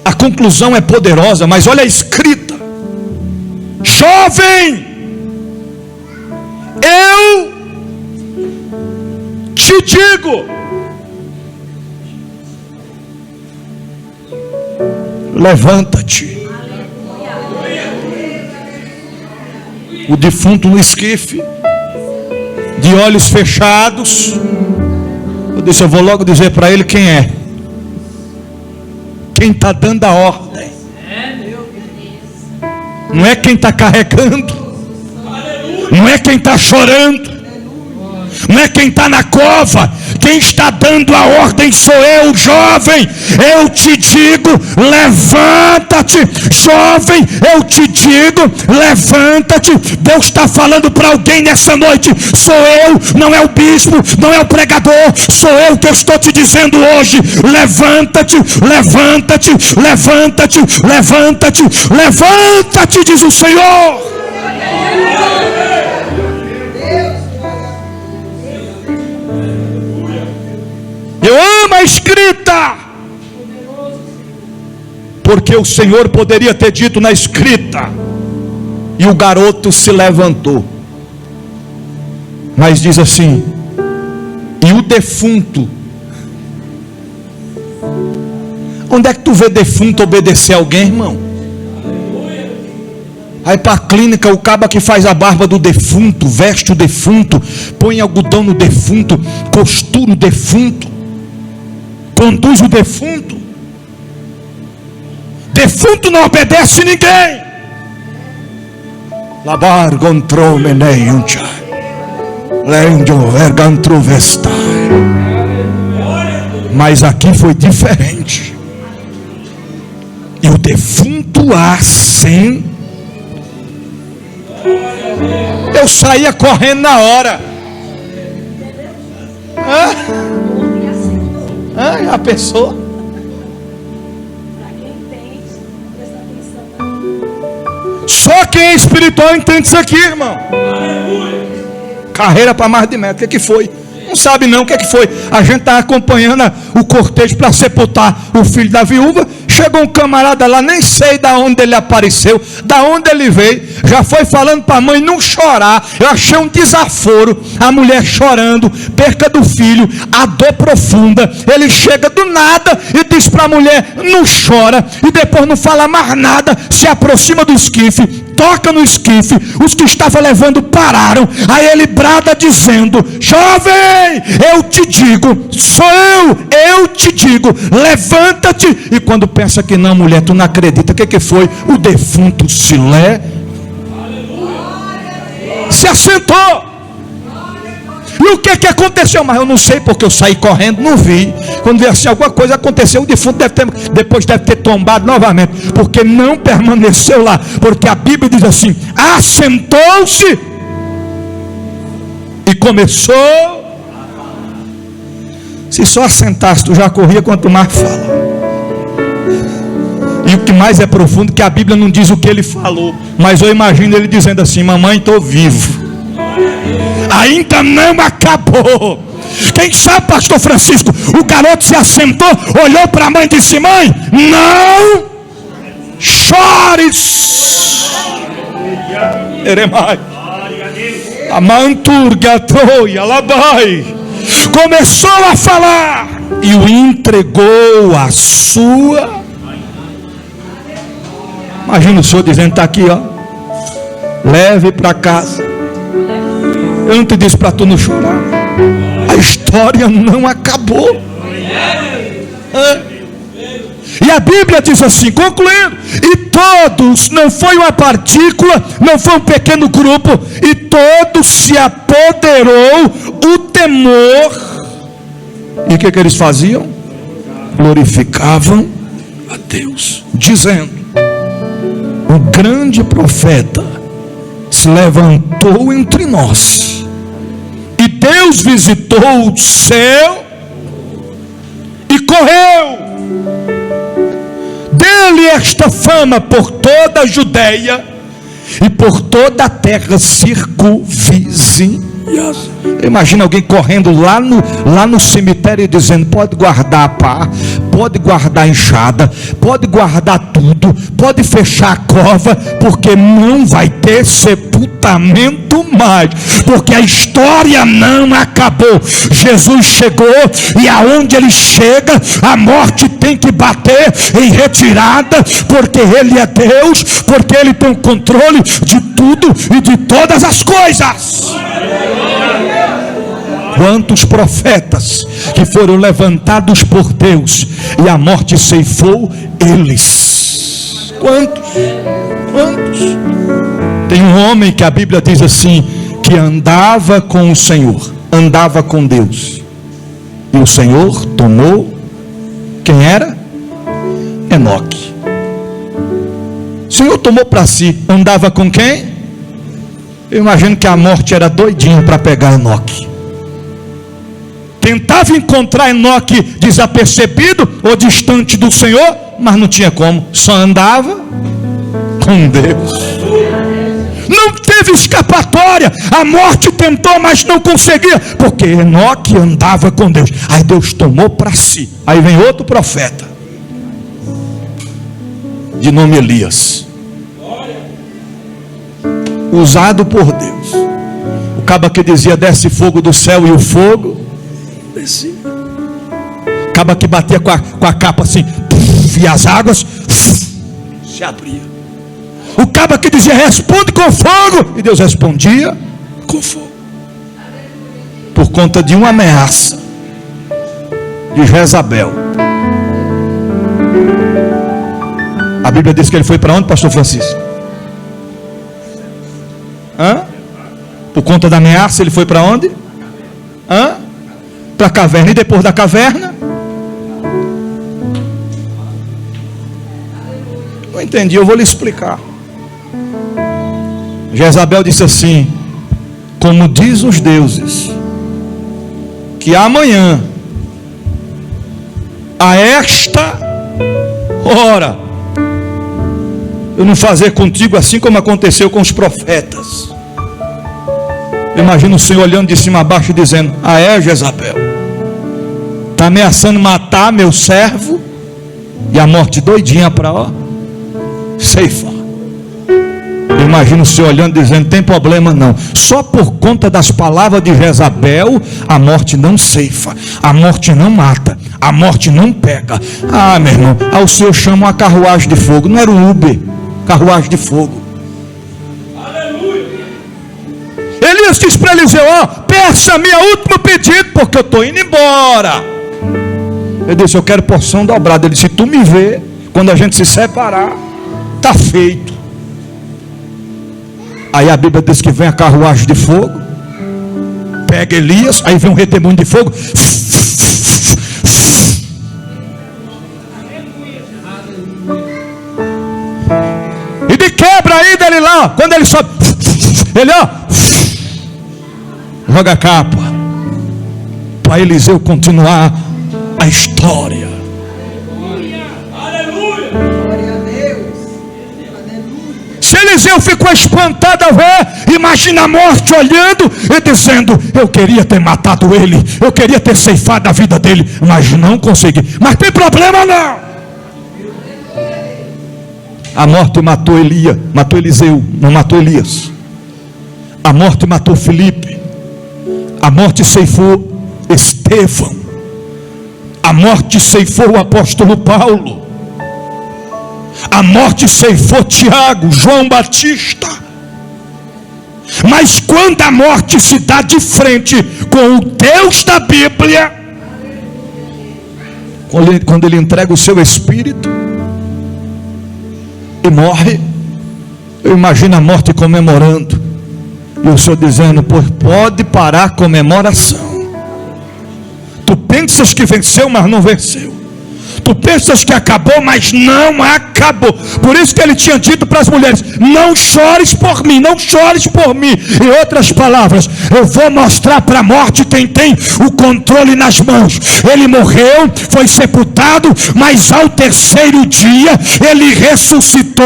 Speaker 1: A conclusão é poderosa, mas olha a escrita. Jovem, eu te digo, levanta-te. O defunto no esquife, de olhos fechados. Eu disse, eu vou logo dizer para ele quem é. Quem está dando a ordem. Não é quem está carregando. Não é quem está chorando. Não é quem está na cova. Quem está dando a ordem sou eu, jovem. Eu te digo, levanta-te. Jovem, eu te digo, levanta-te. Deus está falando para alguém nessa noite. Sou eu, não é o bispo, não é o pregador. Sou eu que eu estou te dizendo hoje. Levanta-te, levanta-te, levanta-te, levanta-te, levanta-te, diz o Senhor. Eu amo a escrita, porque o Senhor poderia ter dito na escrita, e o garoto se levantou, mas diz assim, e o defunto. Onde é que tu vê defunto obedecer a alguém, irmão? Aí para a clínica, o caba que faz a barba do defunto, veste o defunto, põe algodão no defunto, costura o defunto, conduz o defunto. Defunto não obedece ninguém. Labar control meneiuncha, lendo ergantrovestai. Mas aqui foi diferente. E o defunto assim, eu saía correndo na hora. A pessoa. Só quem é espiritual entende isso aqui, irmão. Carreira para mais de metro. O que foi? Não sabe não o que foi. A gente está acompanhando o cortejo para sepultar o filho da viúva. Chegou um camarada lá, nem sei da onde ele apareceu, da onde ele veio, já foi falando para a mãe não chorar. Eu achei um desaforo, a mulher chorando, perca do filho, a dor profunda. Ele chega do nada e diz para a mulher, não chora, e depois não fala mais nada, se aproxima do esquife, toca no esquife, os que estavam levando pararam, aí ele brada dizendo, jovem, eu te digo, sou eu te digo, levanta-te. E quando pensa que não, mulher, tu não acredita, o que foi? O defunto se assentou. E o que aconteceu? Mas eu não sei, porque eu saí correndo, não vi. Quando vi assim, alguma coisa aconteceu, o defunto depois deve ter tombado novamente, porque não permaneceu lá, porque a Bíblia diz assim, assentou-se e começou. Se só assentasse, tu já corria, quanto mais fala. E o que mais é profundo, que a Bíblia não diz o que ele falou, mas eu imagino ele dizendo assim, mamãe, estou vivo, ainda não acabou. Quem sabe, pastor Francisco, o garoto se assentou, olhou para a mãe e disse, mãe, não chores. Eremai amanturga troia labai. Começou a falar e o entregou a sua. Imagina o senhor dizendo, está aqui, ó, leve para casa. Eu não te disse para tu não chorar. A história não acabou. E a Bíblia diz assim, concluindo, e todos, não foi uma partícula, não foi um pequeno grupo, e todos se apoderou o temor. E o que eles faziam? Glorificavam a Deus, dizendo, o grande profeta se levantou entre nós, e Deus visitou o céu e correu dele esta fama por toda a Judeia e por toda a terra circunvizinha. Imagina alguém correndo lá no cemitério e dizendo, pode guardar a pá, pode guardar a enxada, pode guardar tudo, pode fechar a cova, porque não vai ter sepultamento mais, porque a história não acabou. Jesus chegou, e aonde ele chega, a morte tem que bater em retirada, porque ele é Deus, porque ele tem o controle de tudo e de todas as coisas. Quantos profetas que foram levantados por Deus e a morte ceifou eles? Quantos? Tem um homem que a Bíblia diz assim, que andava com o Senhor, andava com Deus, e o Senhor tomou, quem era? Enoque. O Senhor tomou para si, andava com quem? Eu imagino que a morte era doidinha para pegar Enoque. Tentava encontrar Enoque desapercebido ou distante do Senhor, mas não tinha como, só andava com Deus. Não teve escapatória. A morte tentou, mas não conseguia, porque Enoque andava com Deus. Aí Deus tomou para si. Aí vem outro profeta, de nome Elias, usado por Deus. O cabo que dizia, desce fogo do céu, e o fogo descia. O cabo que batia com a capa assim, e as águas se abriam. O cabo que dizia, responde com fogo, e Deus respondia com fogo. Por conta de uma ameaça de Jezabel. A Bíblia diz que ele foi para onde, pastor Francisco? Por conta da ameaça ele foi para onde? Para a caverna. E depois da caverna? Não entendi, eu vou lhe explicar. Jezabel disse assim, como diz os deuses, que amanhã, a esta hora, eu não fazer contigo assim como aconteceu com os profetas. Imagina o Senhor olhando de cima a baixo, dizendo, Jezabel, está ameaçando matar meu servo, e a morte doidinha para ceifar. Imagina o Senhor olhando, dizendo, tem problema não, só por conta das palavras de Jezabel, a morte não ceifa, a morte não mata, a morte não pega. Meu irmão, o Senhor chama uma carruagem de fogo, não era um Uber, carruagem de fogo. Aleluia. Elias disse para Eliseu, peça-me o último pedido, porque eu estou indo embora. Ele disse, eu quero porção dobrada. Ele disse, se tu me vê, quando a gente se separar, está feito. Aí a Bíblia diz que vem a carruagem de fogo, pega Elias, aí vem um redemoinho de fogo, e de quebra aí dele lá, quando ele sobe, ele joga a capa, para Eliseu continuar a história. Eliseu ficou espantado ao ver, imagina a morte olhando e dizendo, eu queria ter matado ele, eu queria ter ceifado a vida dele, mas não consegui. Mas tem problema não. A morte matou Eliseu, não matou Elias. A morte matou Filipe. A morte ceifou Estevão. A morte ceifou o apóstolo Paulo. A morte ceifou Tiago, João Batista. Mas quando a morte se dá de frente com o Deus da Bíblia, quando ele entrega o seu espírito e morre, eu imagino a morte comemorando, e o Senhor dizendo, pois pode parar a comemoração. Tu pensas que venceu, mas não venceu. Tu pensas que acabou, mas não acabou. Por isso que ele tinha dito para as mulheres, não chores por mim, não chores por mim. Em outras palavras, eu vou mostrar para a morte quem tem o controle nas mãos. Ele morreu, foi sepultado, mas ao terceiro dia ele ressuscitou,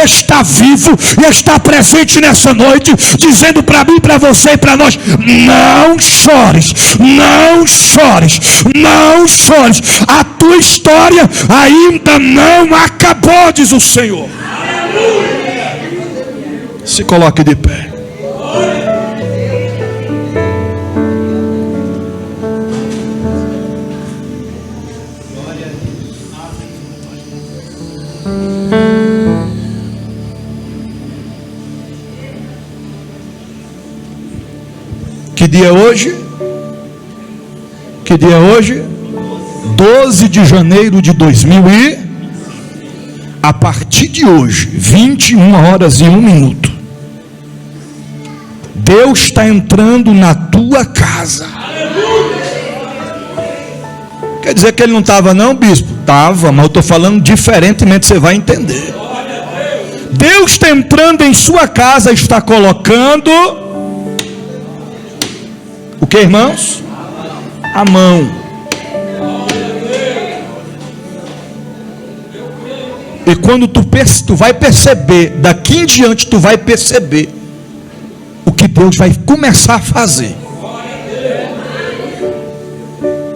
Speaker 1: está vivo e está presente nessa noite, dizendo para mim, para você e para nós, não chores, não chores, não chores. A tua história ainda não acabou, diz o Senhor. Se coloque de pé. Que dia é hoje? Que dia é hoje? 12 de janeiro de 2000 e... A partir de hoje, 21 horas e 1 minuto, Deus está entrando na tua casa. Quer dizer que ele não estava não, bispo? Estava, mas eu estou falando diferentemente, você vai entender. Deus está entrando em sua casa, está colocando o que, irmãos? A mão. E quando tu vai perceber, daqui em diante tu vai perceber o que Deus vai começar a fazer.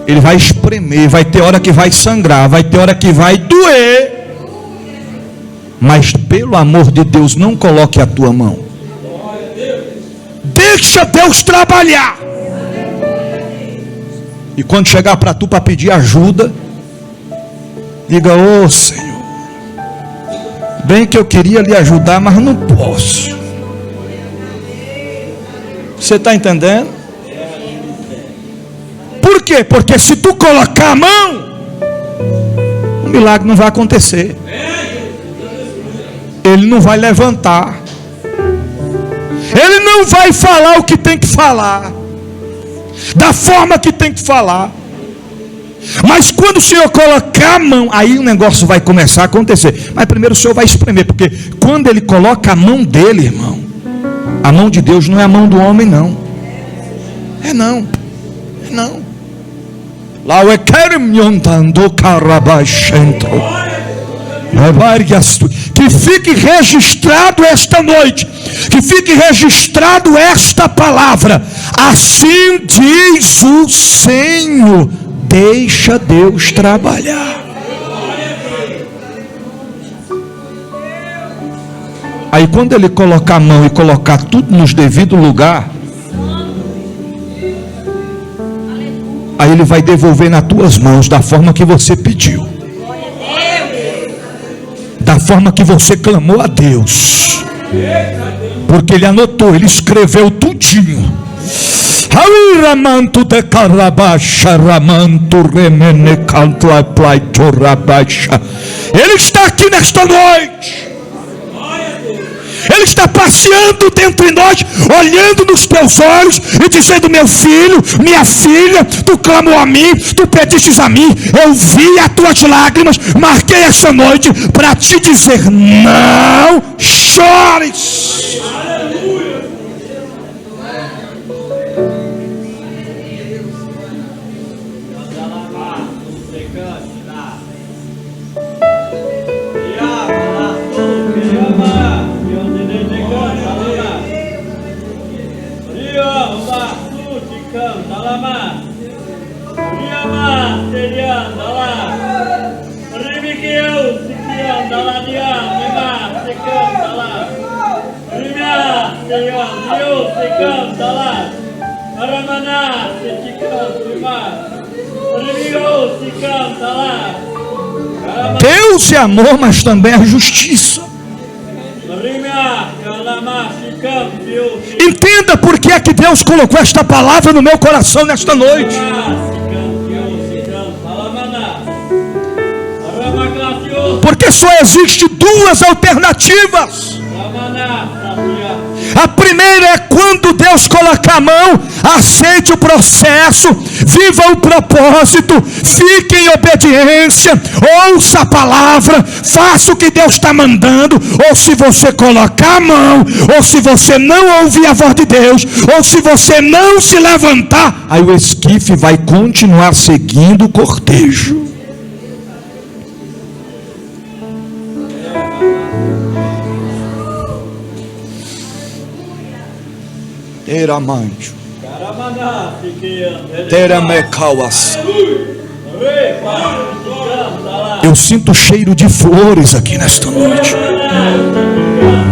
Speaker 1: Ele vai espremer, vai ter hora que vai sangrar, vai ter hora que vai doer. Mas pelo amor de Deus, não coloque a tua mão. Deixa Deus trabalhar. E quando chegar para tu para pedir ajuda, diga: ô Senhor, bem que eu queria lhe ajudar, mas não posso. Você está entendendo? Por quê? Porque se tu colocar a mão, o milagre não vai acontecer. Ele não vai levantar. Ele não vai falar o que tem que falar, da forma que tem que falar. Mas quando o Senhor colocar a mão, aí o negócio vai começar a acontecer. Mas primeiro o Senhor vai espremer, porque quando Ele coloca a mão dele, irmão, a mão de Deus não é a mão do homem, não. É não. É não. Lá o equermiantando carabachento. Que fique registrado esta noite, que fique registrado esta palavra. Assim diz o Senhor: deixa Deus trabalhar. Aí quando Ele colocar a mão e colocar tudo nos devido lugar, aí Ele vai devolver nas tuas mãos da forma que você pediu, da forma que você clamou a Deus, porque Ele anotou, Ele escreveu tudinho. Ele está aqui nesta noite. Ele está passeando dentro de nós, olhando nos teus olhos e dizendo: meu filho, minha filha, tu clamou a mim, tu pedistes a mim, eu vi as tuas lágrimas, marquei essa noite para te dizer: não chores. Deus é amor, mas também é justiça. Entenda por que é que Deus colocou esta palavra no meu coração nesta noite. Porque só existe duas alternativas. A primeira é quando Deus colocar a mão, aceite o processo, viva o propósito, fique em obediência, ouça a palavra, faça o que Deus está mandando. Ou se você colocar a mão, ou se você não ouvir a voz de Deus, ou se você não se levantar, aí o esquife vai continuar seguindo o cortejo. Teramancho, Teramecauas. Eu sinto cheiro de flores aqui nesta noite.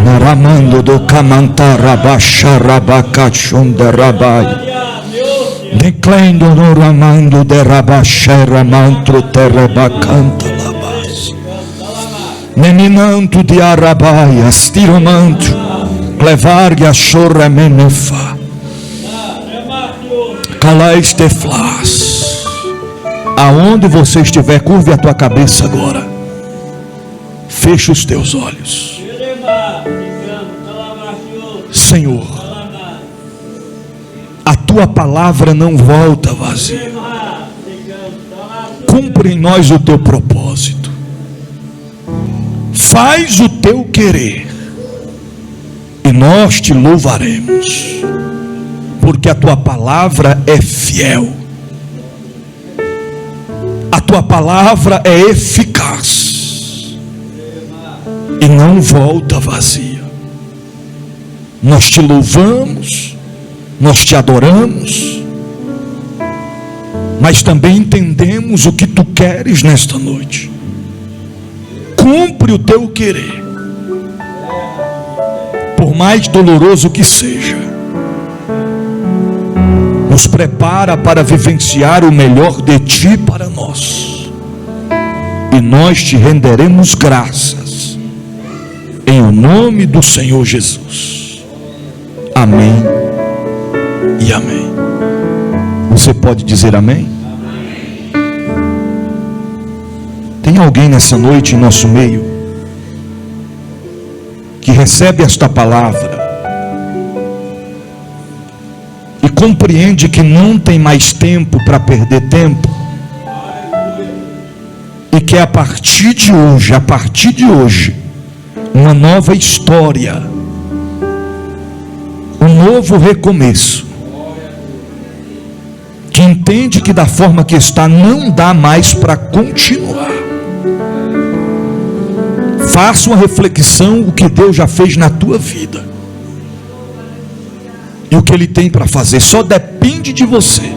Speaker 1: Naramando do Camantarabaxa Rabacachunda Rabai. Declendo no Ramando de Rabaxera Mantro Terabacanta Labas. Meninanto de Arabaias, Tiromanto. Clevarga chorra menefa. Calaiste flas. Aonde você estiver, curve a tua cabeça agora. Feche os teus olhos. Senhor, a tua palavra não volta vazia. Cumpre em nós o teu propósito. Faz o teu querer. E nós te louvaremos. Porque a tua palavra é fiel. A tua palavra é eficaz. E não volta vazia. Nós te louvamos. Nós te adoramos. Mas também entendemos o que tu queres nesta noite. Cumpre o teu querer. Por mais doloroso que seja. Nos prepara para vivenciar o melhor de ti para nós. E nós te renderemos graças. Em o nome do Senhor Jesus. Amém e amém. Você pode dizer amém? Tem alguém nessa noite em nosso meio que recebe esta palavra e compreende que não tem mais tempo para perder tempo, e que a partir de hoje, uma nova história, um novo recomeço, que entende que da forma que está não dá mais para continuar. Faça uma reflexão o que Deus já fez na tua vida e o que Ele tem para fazer. Só depende de você.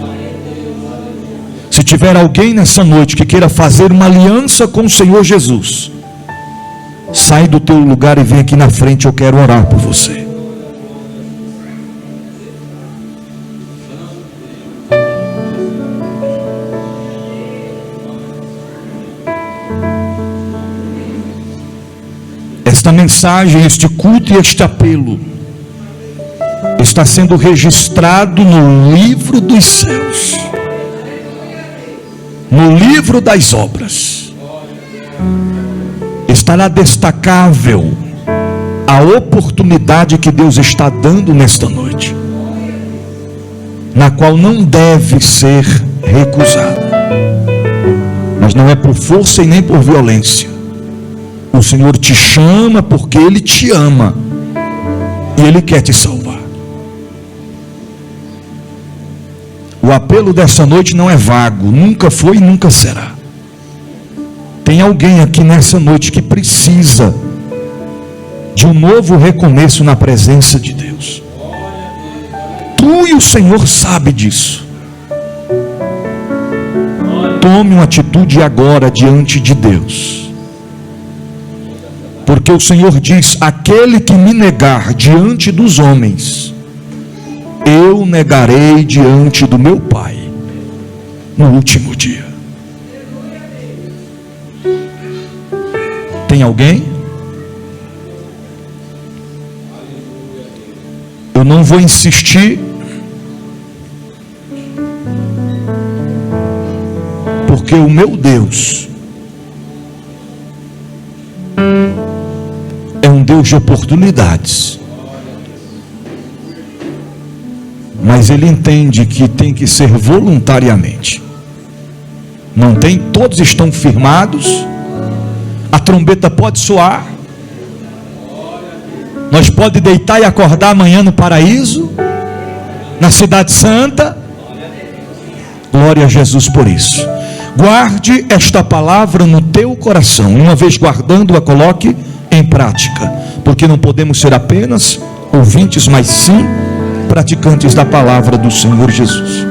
Speaker 1: Se tiver alguém nessa noite que queira fazer uma aliança com o Senhor Jesus, sai do teu lugar e vem aqui na frente. Eu quero orar por você. Esta mensagem, este culto e este apelo está sendo registrado no livro dos céus, no livro das obras. Estará destacável a oportunidade que Deus está dando nesta noite, na qual não deve ser recusada. Mas não é por força e nem por violência. O Senhor te chama porque Ele te ama e Ele quer te salvar. O apelo dessa noite não é vago, nunca foi e nunca será. Tem alguém aqui nessa noite que precisa de um novo recomeço na presença de Deus. Tu e o Senhor sabe disso. Tome uma atitude agora diante de Deus. Porque o Senhor diz: aquele que me negar diante dos homens, eu negarei diante do meu Pai no último dia. Tem alguém? Eu não vou insistir, porque o meu Deus é um Deus de oportunidades, mas Ele entende que tem que ser voluntariamente. Não tem, todos estão firmados, a trombeta pode soar, nós pode deitar e acordar amanhã no paraíso, na cidade santa. Glória a Jesus por isso. Guarde esta palavra no teu coração. Uma vez guardando-a, coloque em prática, porque não podemos ser apenas ouvintes, mas sim praticantes da palavra do Senhor Jesus.